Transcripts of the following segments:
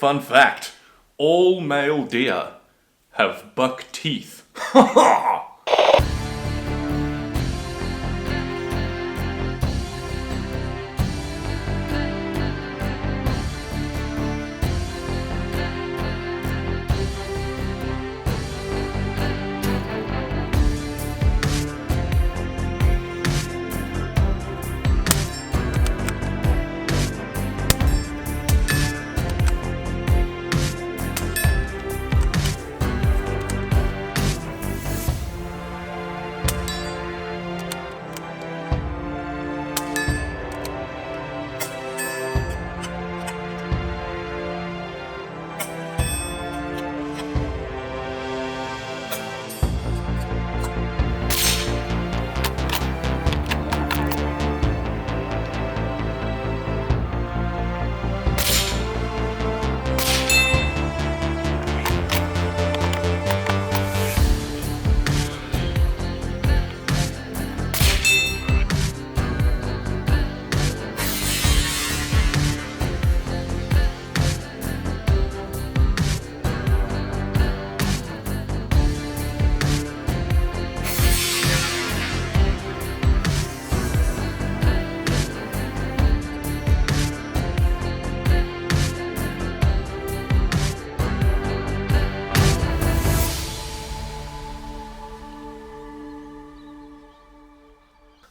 Fun fact, all male deer have buck teeth.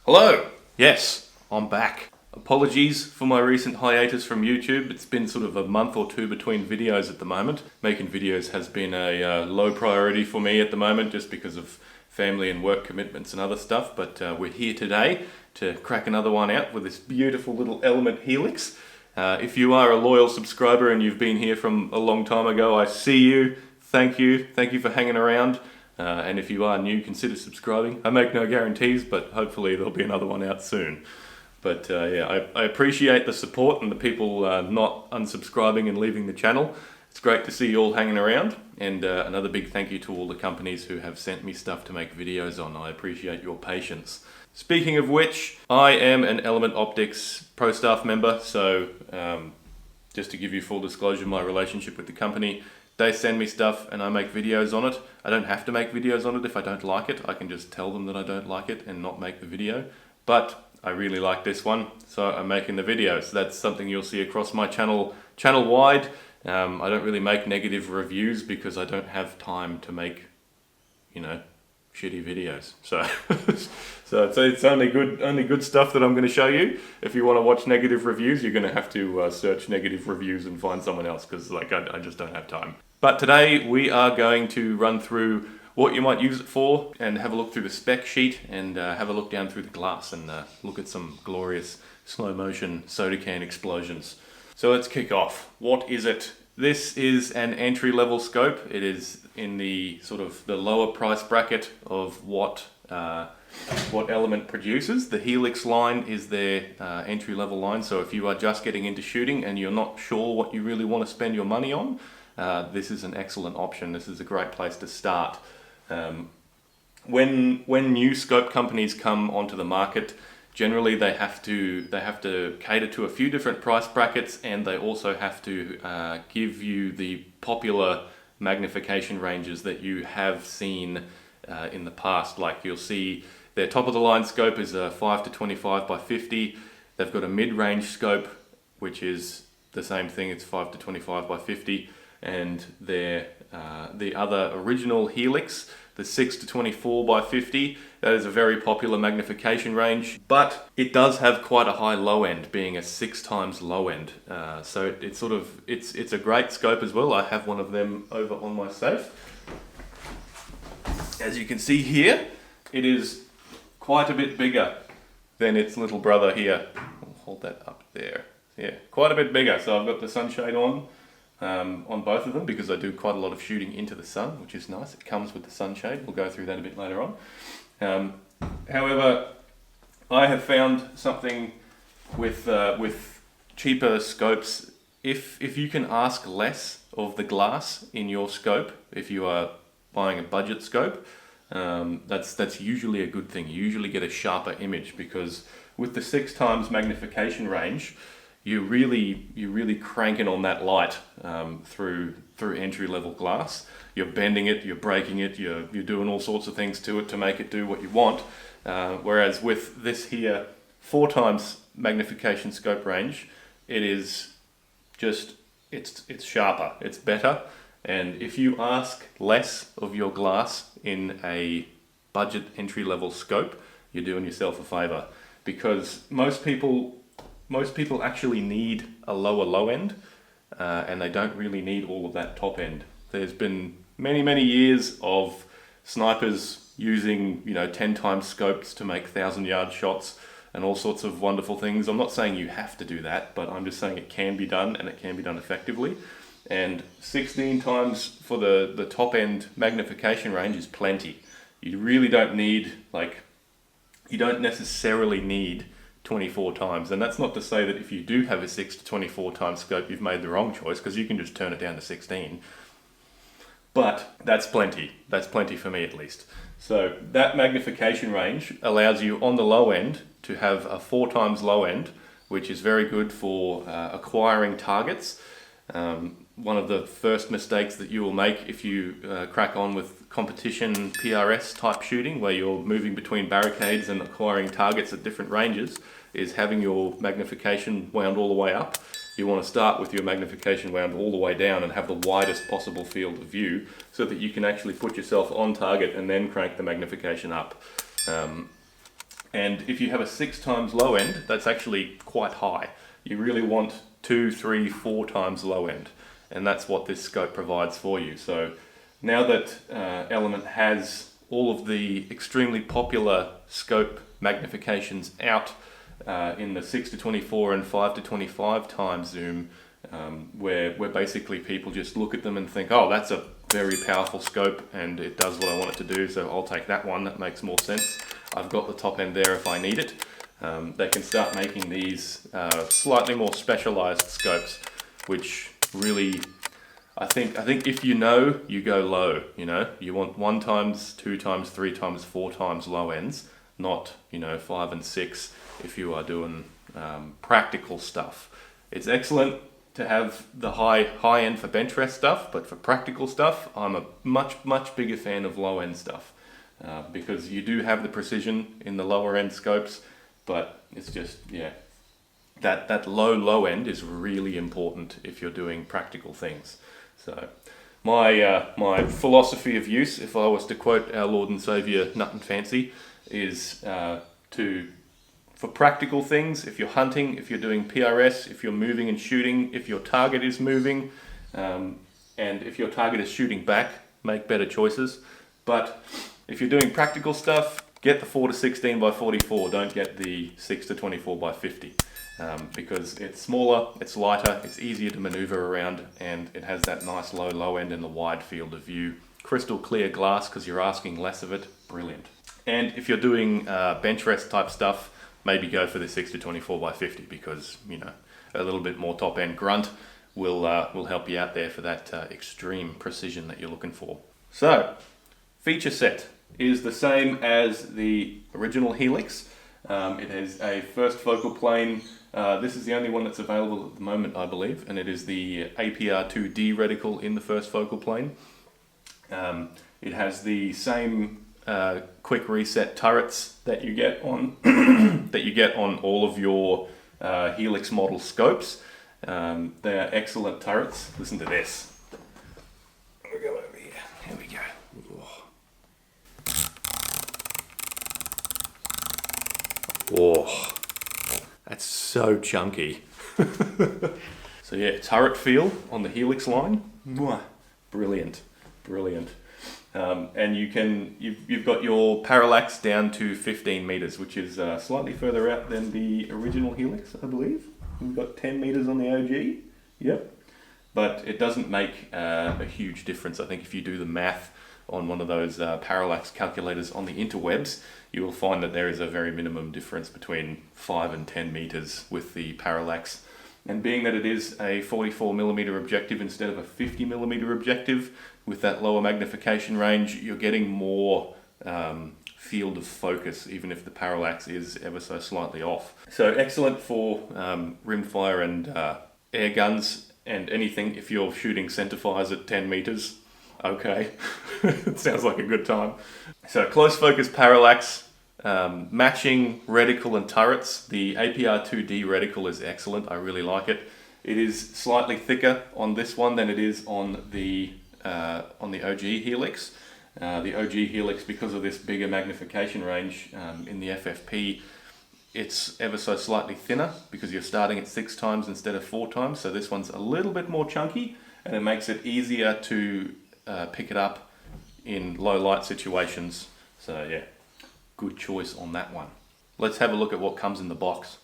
Hello! Yes, I'm back. Apologies for my recent hiatus from YouTube. It's been sort of a month or two between videos at the moment. Making videos has been a low priority for me at the moment just because of family and work commitments and other stuff, but we're here today to crack another one out with this beautiful little Element Helix. If you are a loyal subscriber and you've been here from a long time ago, I see you. Thank you for hanging around. And if you are new, consider subscribing. I make no guarantees, but hopefully there'll be another one out soon. But yeah, I appreciate the support and the people not unsubscribing and leaving the channel. It's great to see you all hanging around. And another big thank you to all the companies who have sent me stuff to make videos on. I appreciate your patience. Speaking of which, I am an Element Optics Pro Staff member, so just to give you full disclosure, my relationship with the company, they send me stuff and I make videos on it. I don't have to make videos on it if I don't like it. I can just tell them that I don't like it and not make the video. But I really like this one, so I'm making the video. So that's something you'll see across my channel-wide. I don't really make negative reviews because I don't have time to make, shitty videos. So it's only good stuff that I'm going to show you. If you want to watch negative reviews, you're going to have to search negative reviews and find someone else because I just don't have time. But today we are going to run through what you might use it for and have a look through the spec sheet and have a look down through the glass and look at some glorious slow motion soda can explosions. So let's kick off. What is it? This is an entry-level scope. It is in the sort of the lower price bracket of what Element produces. The Helix line is their entry-level line, so if you are just getting into shooting and you're not sure what you really want to spend your money on, this is an excellent option. This is a great place to start. When new scope companies come onto the market, generally they have to cater to a few different price brackets, and they also have to give you the popular magnification ranges that you have seen in the past. Like you'll see their top of the line scope is a 5 to 25 by 50. They've got a mid-range scope, which is the same thing. It's 5 to 25 by 50. And their the other original Helix, the 6 to 24 by 50, that is a very popular magnification range, but it does have quite a high low end, being a 6 times low end. So it's a great scope as well. I have one of them over on my safe. As you can see here, it is quite a bit bigger than its little brother here. I'll hold that up there. Yeah, quite a bit bigger. So I've got the sunshade on both of them because I do quite a lot of shooting into the sun, which is nice. It comes with the sunshade. We'll go through that a bit later on. However, I have found something with cheaper scopes. If you can ask less of the glass in your scope, if you are buying a budget scope, that's usually a good thing. You usually get a sharper image because with the 6 times magnification range, you're really cranking on that light through entry level glass. You're bending it, you're breaking it, you're doing all sorts of things to it to make it do what you want. Whereas with this here 4 times magnification scope range, it is just it's sharper, it's better. And if you ask less of your glass in a budget entry level scope, you're doing yourself a favor, because most people actually need a low end, and they don't really need all of that top end. There's been many years of snipers using 10 times scopes to make 1,000-yard shots and all sorts of wonderful things. I'm not saying you have to do that, but I'm just saying it can be done, and it can be done effectively. And 16 times for the top end magnification range is plenty. You really don't need, you don't necessarily need 24 times. And that's not to say that if you do have a 6 to 24 times scope, you've made the wrong choice, because you can just turn it down to 16. But that's plenty. That's plenty for me, at least. So that magnification range allows you on the low end to have a 4 times low end, which is very good for acquiring targets. One of the first mistakes that you will make if you crack on with competition PRS type shooting, where you're moving between barricades and acquiring targets at different ranges, is having your magnification wound all the way up. You want to start with your magnification wound all the way down and have the widest possible field of view, so that you can actually put yourself on target and then crank the magnification up. And if you have a 6 times low end, that's actually quite high. You really want 2, 3, 4 times low end. And that's what this scope provides for you. So now that Element has all of the extremely popular scope magnifications out in the 6 to 24 and 5 to 25 times zoom, where basically people just look at them and think, oh, that's a very powerful scope and it does what I want it to do, so I'll take that one, that makes more sense. I've got the top end there if I need it. They can start making these slightly more specialized scopes, which really, I think if you go low. You want 1 times, 2 times, 3 times, 4 times low ends, not 5 and 6 if you are doing practical stuff. It's excellent to have the high end for bench rest stuff, but for practical stuff, I'm a much bigger fan of low end stuff, because you do have the precision in the lower end scopes, but it's just, that low end is really important if you're doing practical things. So my philosophy of use, if I was to quote our Lord and Saviour Nut and Fancy, is for practical things, if you're hunting, if you're doing PRS, if you're moving and shooting, if your target is moving, and if your target is shooting back, make better choices. But if you're doing practical stuff, get the 4 to 16 by 44, don't get the 6 to 24 by 50. Because it's smaller, it's lighter, it's easier to maneuver around, and it has that nice low end and the wide field of view. Crystal clear glass because you're asking less of it, brilliant. And if you're doing bench rest type stuff, maybe go for the 6 to 24 by 50, because a little bit more top end grunt will help you out there for that extreme precision that you're looking for. So, feature set is the same as the original HELIX. It has a first focal plane. This is the only one that's available at the moment, I believe, and it is the APR2D reticle in the first focal plane. It has the same quick reset turrets that you get on all of your HELIX model scopes. They are excellent turrets. Listen to this. We'll go over here. Here we go. Oh, that's so chunky. So yeah, turret feel on the HELIX line, brilliant. And you've got your parallax down to 15 meters, which is slightly further out than the original HELIX, I believe. We've got 10 meters on the OG. Yep. But it doesn't make a huge difference. I think if you do the math on one of those parallax calculators on the interwebs, you will find that there is a very minimum difference between 5 and 10 meters with the parallax. And being that it is a 44mm objective instead of a 50mm objective, with that lower magnification range, you're getting more field of focus, even if the parallax is ever so slightly off. So excellent for rimfire and air guns and anything. If you're shooting centerfires at 10 meters, okay, it sounds like a good time. So close focus parallax, matching reticle and turrets. The APR2D reticle is excellent. I really like it. It is slightly thicker on this one than it is on the OG HELIX. The OG HELIX, because of this bigger magnification range in the FFP, it's ever so slightly thinner because you're starting at 6 times instead of 4 times. So this one's a little bit more chunky, and it makes it easier to pick it up in low light situations. So yeah, good choice on that one. Let's have a look at what comes in the box.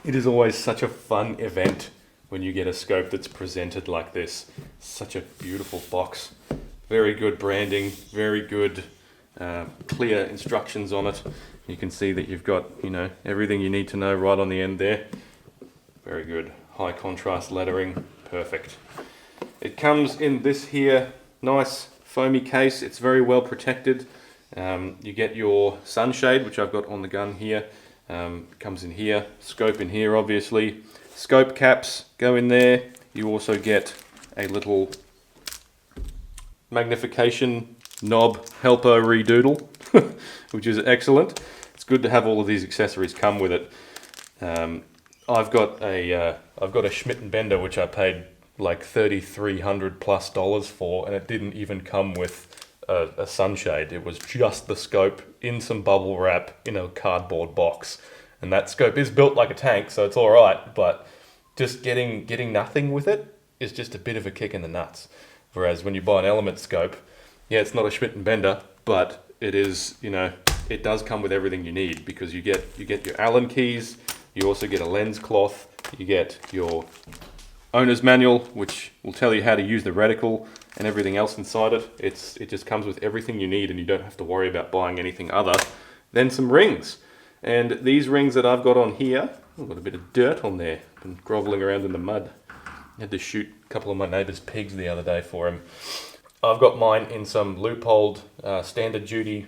It is always such a fun event when you get a scope that's presented like this. Such a beautiful box. Very good branding, very good clear instructions on it. You can see that you've got, you know, everything you need to know right on the end there. Very good. High contrast lettering, perfect. It comes in this here nice foamy case. It's very well protected. You get your sunshade, which I've got on the gun here. Comes in here. Scope in here, obviously. Scope caps go in there. You also get a little magnification knob helper redoodle, which is excellent. It's good to have all of these accessories come with it. I've got a Schmidt & Bender, which I paid like $3,300+ for, and it didn't even come with a sunshade. It was just the scope in some bubble wrap in a cardboard box, and that scope is built like a tank, so it's all right. But just getting nothing with it is just a bit of a kick in the nuts. Whereas when you buy an element scope, yeah, it's not a Schmidt & Bender, but it is, you know, it does come with everything you need, because you get your Allen keys, you also get a lens cloth, you get your owner's manual, which will tell you how to use the reticle and everything else inside it. It just comes with everything you need, and you don't have to worry about buying anything other than some rings. And these rings that I've got on here, I've got a bit of dirt on there, been groveling around in the mud. I had to shoot a couple of my neighbour's pigs the other day for him. I've got mine in some loopholed standard duty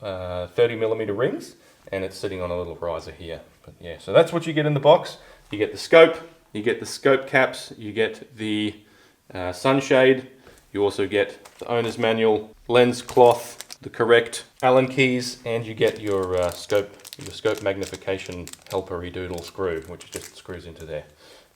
30mm rings, and it's sitting on a little riser here. But yeah, so that's what you get in the box. You get the scope, you get the scope caps, you get the sunshade, you also get the owner's manual, lens cloth, the correct Allen keys, and you get your scope magnification helper redoodle screw, which just screws into there.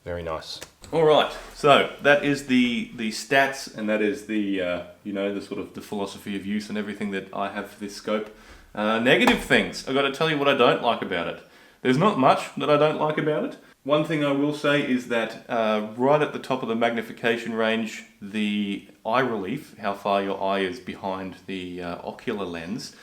Very nice. All right, so that is the stats, and that is the you know, the sort of the philosophy of use and everything that I have for this scope. Negative things. I've got to tell you what I don't like about it. There's not much that I don't like about it. One thing I will say is that right at the top of the magnification range, the eye relief, how far your eye is behind the ocular lens,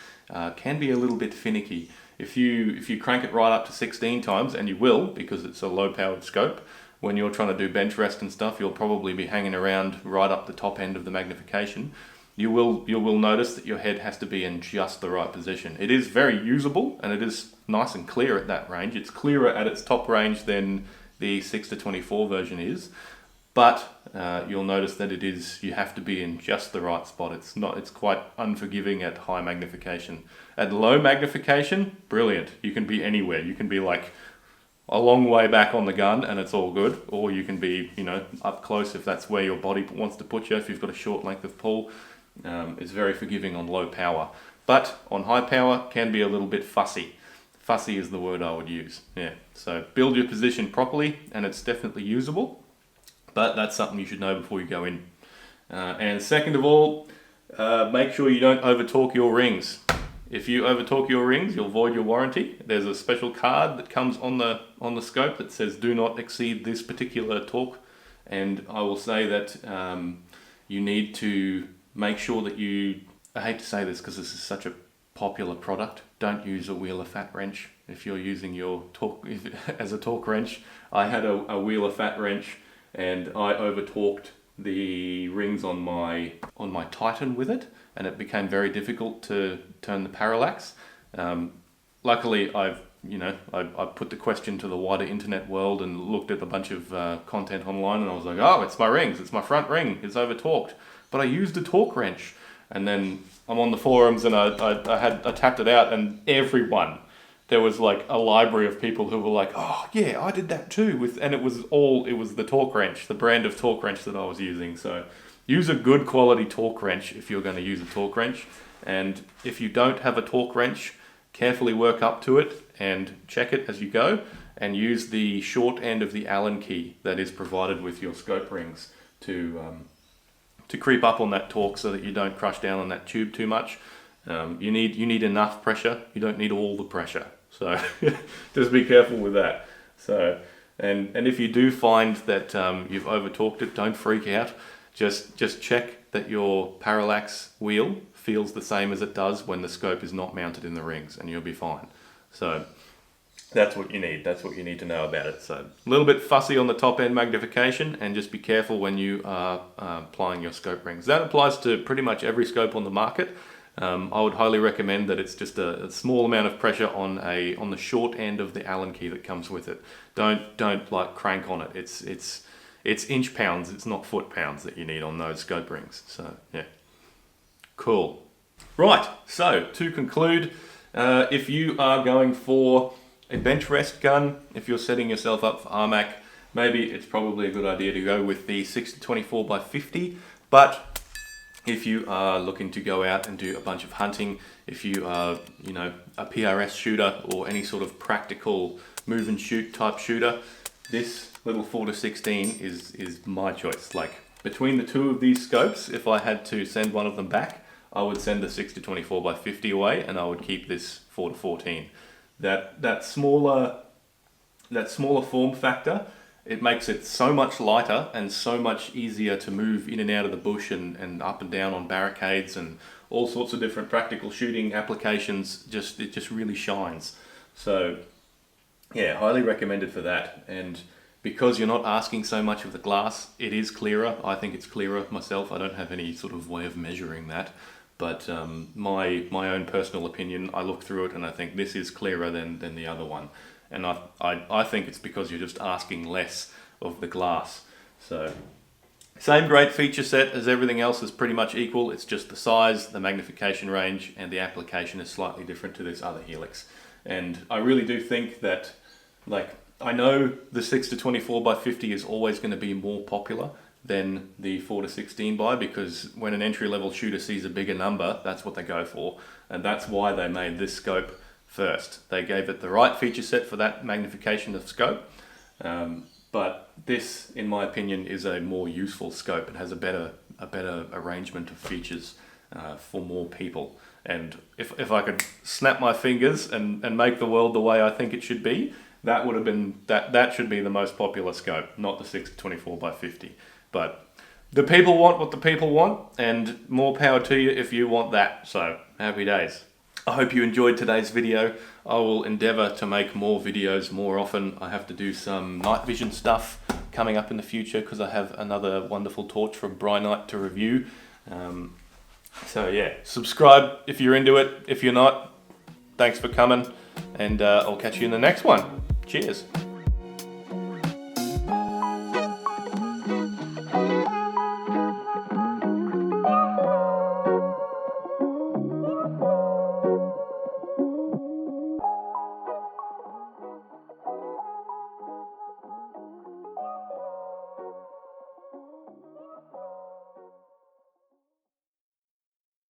can be a little bit finicky. If you crank it right up to 16 times, and you will because it's a low-powered scope, when you're trying to do bench rest and stuff, you'll probably be hanging around right up the top end of the magnification. You will notice that your head has to be in just the right position. It is very usable, and it is nice and clear at that range. It's clearer at its top range than the 6-24 version is, but you'll notice that you have to be in just the right spot. It's quite unforgiving at high magnification. At low magnification, brilliant. You can be anywhere. You can be like a long way back on the gun and it's all good, or you can be, you know, up close if that's where your body wants to put you. If you've got a short length of pull, it's very forgiving on low power, but on high power can be a little bit fussy. Fussy is the word I would use. Yeah, so build your position properly, and it's definitely usable, but that's something you should know before you go in. And second of all, make sure you don't over torque your rings. If you over torque your rings, you'll void your warranty. There's a special card that comes on the scope that says do not exceed this particular torque, and I will say that you need to make sure that I hate to say this because this is such a popular product, don't use a Wheeler fat wrench if you're using your torque as a torque wrench. I had a Wheeler fat wrench, and I over torqued the rings on my Titan with it, and it became very difficult to turn the parallax. Luckily, I put the question to the wider internet world and looked at a bunch of content online, and I was like, oh, it's my rings, it's my front ring, it's over torqued. But I used a torque wrench, And then I'm on the forums and I tapped it out, and everyone, there was like a library of people who were like, oh yeah, I did that too. And it was the torque wrench, the brand of torque wrench that I was using. So use a good quality torque wrench if you're going to use a torque wrench. And if you don't have a torque wrench, carefully work up to it and check it as you go, and use the short end of the Allen key that is provided with your scope rings to creep up on that torque so that you don't crush down on that tube too much. You need enough pressure. You don't need all the pressure. So just be careful with that. So and if you do find that you've over torqued it, don't freak out. Just check that your parallax wheel feels the same as it does when the scope is not mounted in the rings, and you'll be fine. So that's what you need. That's what you need to know about it. So a little bit fussy on the top end magnification, and just be careful when you are applying your scope rings. That applies to pretty much every scope on the market. I would highly recommend that it's just a small amount of pressure on the short end of the Allen key that comes with it. Don't like crank on it. It's inch pounds. It's not foot pounds that you need on those scope rings. So yeah, cool. Right. So to conclude, if you are going for a bench rest gun, if you're setting yourself up for RMAC, maybe it's probably a good idea to go with the 60-24x50. But if you are looking to go out and do a bunch of hunting, if you are, a PRS shooter or any sort of practical move and shoot type shooter, this little 4-16 is my choice. Like between the two of these scopes, if I had to send one of them back, I would send the 60-24x50 away, and I would keep this 4-14. That smaller form factor, it makes it so much lighter and so much easier to move in and out of the bush and up and down on barricades and all sorts of different practical shooting applications. It just really shines. So yeah, highly recommended for that. And because you're not asking so much of the glass, it is clearer. I think it's clearer myself. I don't have any sort of way of measuring that. But my own personal opinion, I look through it and I think this is clearer than the other one. And I think it's because you're just asking less of the glass. So same great feature set as everything else is pretty much equal. It's just the size, the magnification range, and the application is slightly different to this other HELIX. And I really do think that, I know the 6-24x50 is always going to be more popular than the 4-16 by, because when an entry-level shooter sees a bigger number, that's what they go for. And that's why they made this scope first. They gave it the right feature set for that magnification of scope. But this, in my opinion, is a more useful scope. It has a better arrangement of features for more people. And if I could snap my fingers and make the world the way I think it should be, that would have been that should be the most popular scope, not the 6-24x50. But the people want what the people want, and more power to you if you want that. So happy days. I hope you enjoyed today's video. I will endeavour to make more videos more often. I have to do some night vision stuff coming up in the future because I have another wonderful torch from Brynite to review. So yeah, subscribe if you're into it. If you're not, thanks for coming, and I'll catch you in the next one. Cheers.